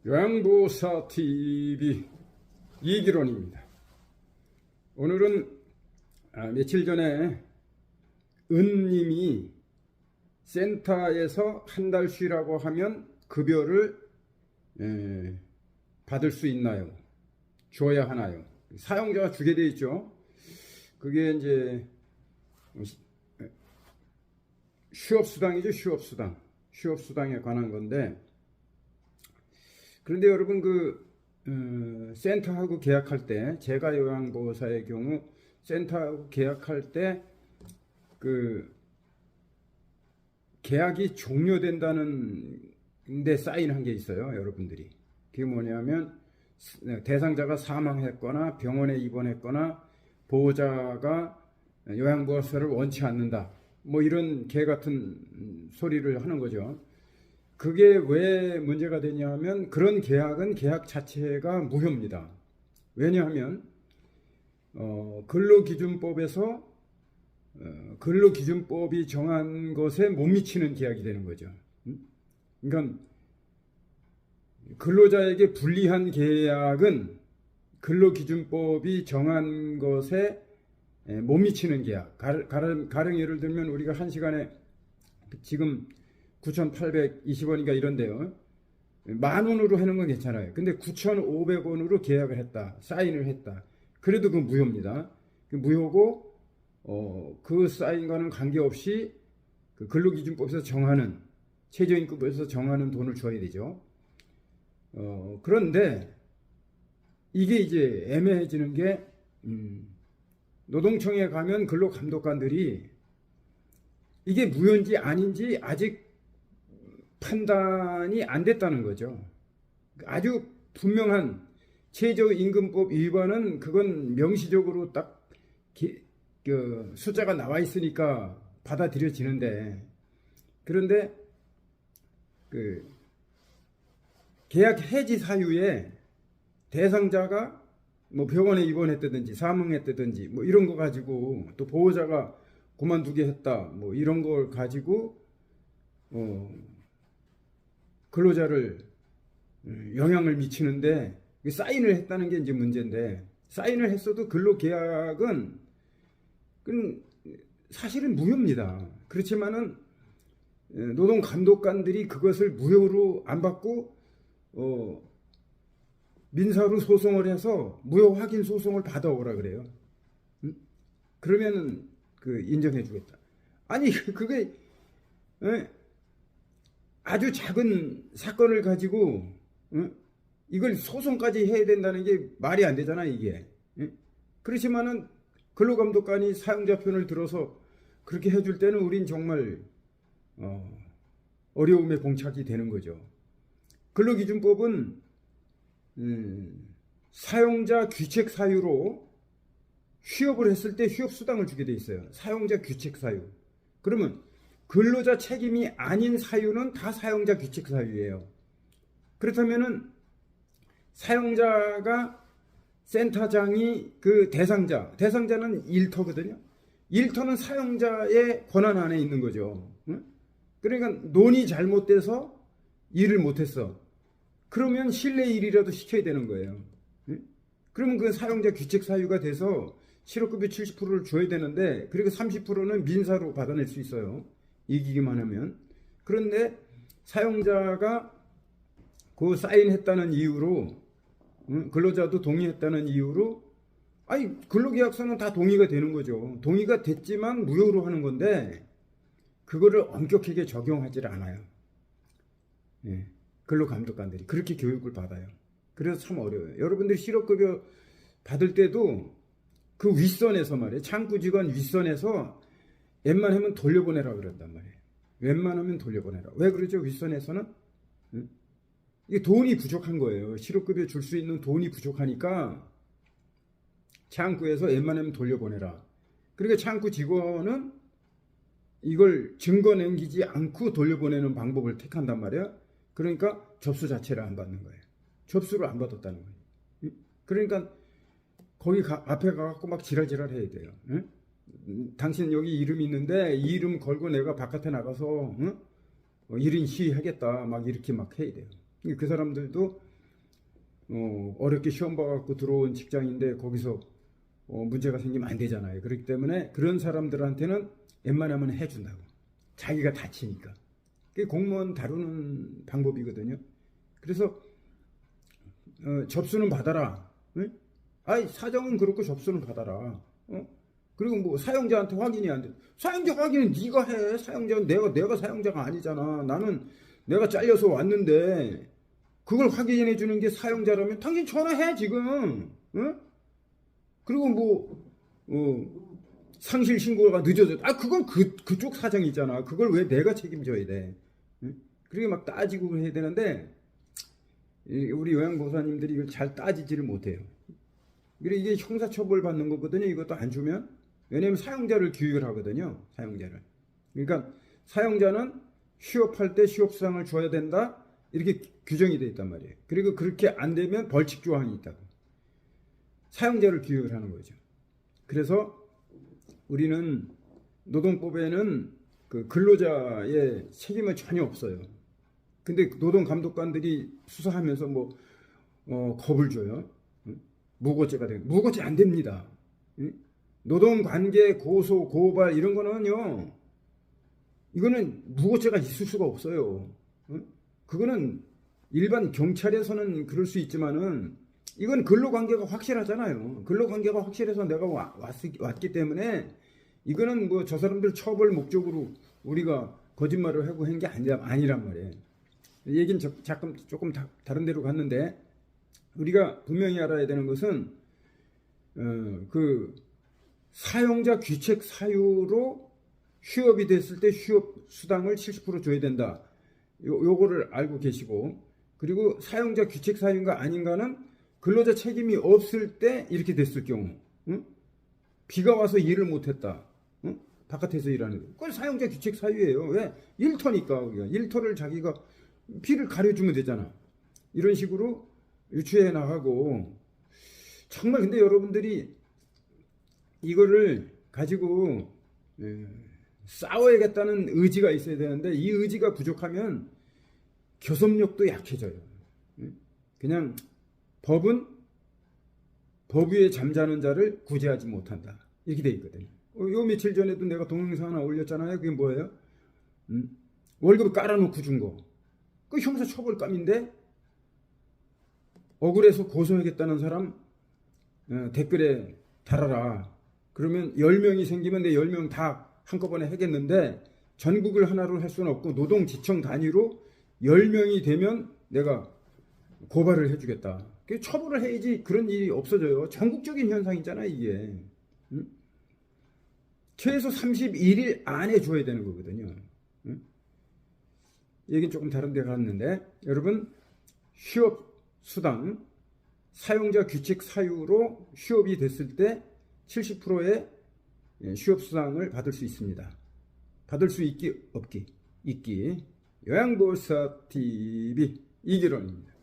요양보호사 TV 이기론입니다. 오늘은 며칠 전에 은님이 센터에서 한 달 쉬라고 하면 급여를 받을 수 있나요? 줘야 하나요? 사용자가 주게 돼 있죠. 그게 이제 휴업수당이죠. 휴업수당에 관한 건데, 그런데 여러분 센터하고 계약할 때, 제가 요양보호사의 경우 센터하고 계약할 때 계약이 종료된다는 데 사인한 게 있어요. 여러분들이 그게 뭐냐면 대상자가 사망했거나 병원에 입원했거나 보호자가 요양보호사를 원치 않는다, 뭐 이런 개 같은 소리를 하는 거죠. 그게 왜 문제가 되냐면, 그런 계약은 계약 자체가 무효입니다. 왜냐하면 근로기준법에서 근로기준법이 정한 것에 못 미치는 계약이 되는 거죠. 그러니까 근로자에게 불리한 계약은 근로기준법이 정한 것에 못 미치는 계약. 가령 예를 들면 우리가 1시간에 지금 9,820원인가 이런데요, 10,000원으로 하는 건 괜찮아요. 근데 9,500원으로 계약을 했다, 사인을 했다, 그래도 그건 무효입니다. 무효고 그 사인과는 관계없이 그 근로기준법에서 정하는, 최저임금법에서 정하는 돈을 줘야 되죠. 그런데 이게 이제 애매해지는 게, 노동청에 가면 근로감독관들이 이게 무효인지 아닌지 아직 판단이 안 됐다는 거죠. 아주 분명한 최저임금법 위반은 그건 명시적으로 딱 숫자가 나와 있으니까 받아들여지는데, 그런데 계약 해지 사유에 대상자가 뭐 병원에 입원했다든지 사망했다든지 뭐 이런 거 가지고, 또 보호자가 그만두게 했다, 뭐 이런 걸 가지고 근로자를 영향을 미치는데 사인을 했다는 게 이제 문제인데, 사인을 했어도 근로계약은 사실은 무효입니다. 그렇지만은 노동감독관들이 그것을 무효로 안 받고 민사로 소송을 해서 무효 확인 소송을 받아오라 그래요. 그러면은 인정해 주겠다. 아니 그게 아주 작은 사건을 가지고 이걸 소송까지 해야 된다는 게 말이 안 되잖아 이게. 그렇지만은 근로감독관이 사용자 편을 들어서 그렇게 해줄 때는 우린 정말 어려움에 봉착이 되는 거죠. 근로기준법은 사용자 귀책 사유로 휴업을 했을 때 휴업수당을 주게 돼 있어요. 사용자 귀책 사유. 그러면 근로자 책임이 아닌 사유는 다 사용자 귀책 사유예요. 그렇다면은 사용자가, 센터장이 대상자는 일터거든요. 일터는 사용자의 권한 안에 있는 거죠. 그러니까 논이 잘못돼서 일을 못했어. 그러면 실내 일이라도 시켜야 되는 거예요. 그러면 그 사용자 귀책 사유가 돼서 실업급여 70%를 줘야 되는데, 그리고 30%는 민사로 받아낼 수 있어요, 이기기만 하면. 그런데 사용자가 그 사인했다는 이유로, 근로자도 동의했다는 이유로, 근로계약서는 다 동의가 되는 거죠. 동의가 됐지만 무효로 하는 건데 그거를 엄격하게 적용하지 않아요. 근로감독관들이 그렇게 교육을 받아요. 그래서 참 어려워요. 여러분들이 실업급여 받을 때도 그 윗선에서 말이에요, 창구 직원 윗선에서 웬만하면 돌려보내라 그런단 말이에요. 웬만하면 돌려보내라. 왜 그러죠? 윗선에서는 이게 돈이 부족한 거예요. 실업급여 줄 수 있는 돈이 부족하니까 창구에서 웬만하면 돌려보내라. 그러니까 창구 직원은 이걸 증거 남기지 않고 돌려보내는 방법을 택한단 말이야. 그러니까 접수 자체를 안 받는 거예요. 접수를 안 받았다는 거예요. 그러니까 거기 앞에 가갖고 막 지랄지랄 해야 돼요. 당신 여기 이름 있는데 이 이름 걸고 내가 바깥에 나가서 1인 시위하겠다, 막 이렇게 막 해야 돼요. 그 사람들도 어렵게 시험 봐갖고 들어온 직장인데 거기서 문제가 생기면 안 되잖아요. 그렇기 때문에 그런 사람들한테는 웬만하면 해준다고. 자기가 다치니까. 그게 공무원 다루는 방법이거든요. 그래서 접수는 받아라. 응? 아이 사정은 그렇고 접수는 받아라. 그리고 뭐 사용자한테 확인이 안 돼. 사용자 확인은 네가 해. 사용자는 내가 사용자가 아니잖아. 나는 내가 잘려서 왔는데 그걸 확인해 주는 게 사용자라면 당신 전화해 지금. 응? 그리고 뭐 상실 신고가 늦어져. 그건 그쪽 사정이잖아. 그걸 왜 내가 책임져야 돼? 응? 그렇게 막 따지고 해야 되는데 우리 요양보호사님들이 이걸 잘 따지지를 못해요. 그리고 이게 형사처벌 받는 거거든요. 이것도 안 주면. 왜냐면 사용자를 교육을 하거든요. 사용자를. 그러니까 사용자는 휴업할 때 휴업수당을 줘야 된다. 이렇게 규정이 되어 있단 말이에요. 그리고 그렇게 안 되면 벌칙 조항이 있다고. 사용자를 교육을 하는 거죠. 그래서 우리는 노동법에는 그 근로자의 책임은 전혀 없어요. 근데 노동감독관들이 수사하면서 겁을 줘요. 무고죄가 돼요. 무고죄 안 됩니다. 노동관계 고소 고발 이런 거는요. 이거는 무고죄가 있을 수가 없어요. 그거는 일반 경찰에서는 그럴 수 있지만은 이건 근로관계가 확실하잖아요. 근로관계가 확실해서 내가 왔기 때문에 이거는 뭐 저 사람들 처벌 목적으로 우리가 거짓말을 하고 한 게 아니란 말이에요. 얘기는 조금 다른 데로 갔는데 우리가 분명히 알아야 되는 것은 그 사용자 귀책 사유로 휴업이 됐을 때 휴업 수당을 70% 줘야 된다. 요거를 알고 계시고 그리고 사용자 귀책 사유인가 아닌가는 근로자 책임이 없을 때 이렇게 됐을 경우 비가 와서 일을 못했다. 바깥에서 일하는 거. 그건 사용자 귀책 사유예요. 왜? 일터니까. 일터를 자기가 비를 가려주면 되잖아. 이런 식으로 유추해 나가고 정말 근데 여러분들이 이거를 가지고 싸워야겠다는 의지가 있어야 되는데 이 의지가 부족하면 교섭력도 약해져요. 그냥 법은 법 위에 잠자는 자를 구제하지 못한다. 이렇게 돼 있거든요. 요 며칠 전에도 내가 동영상 하나 올렸잖아요. 그게 뭐예요? 월급 깔아놓고 준 거. 그 형사처벌감인데 억울해서 고소하겠다는 사람 댓글에 달아라. 그러면 10명이 생기면 내 10명 다 한꺼번에 하겠는데 전국을 하나로 할 수는 없고 노동지청 단위로 10명이 되면 내가 고발을 해주겠다. 처벌을 해야지 그런 일이 없어져요. 전국적인 현상이잖아요 이게. 최소 31일 안에 줘야 되는 거거든요. 얘기는 조금 다른 데 갔는데 여러분 휴업 수당 사용자 규칙 사유로 휴업이 됐을 때 70%의 휴업 수당을 받을 수 있습니다. 받을 수 있기 없기 있기 요양보호사 TV 이기론입니다.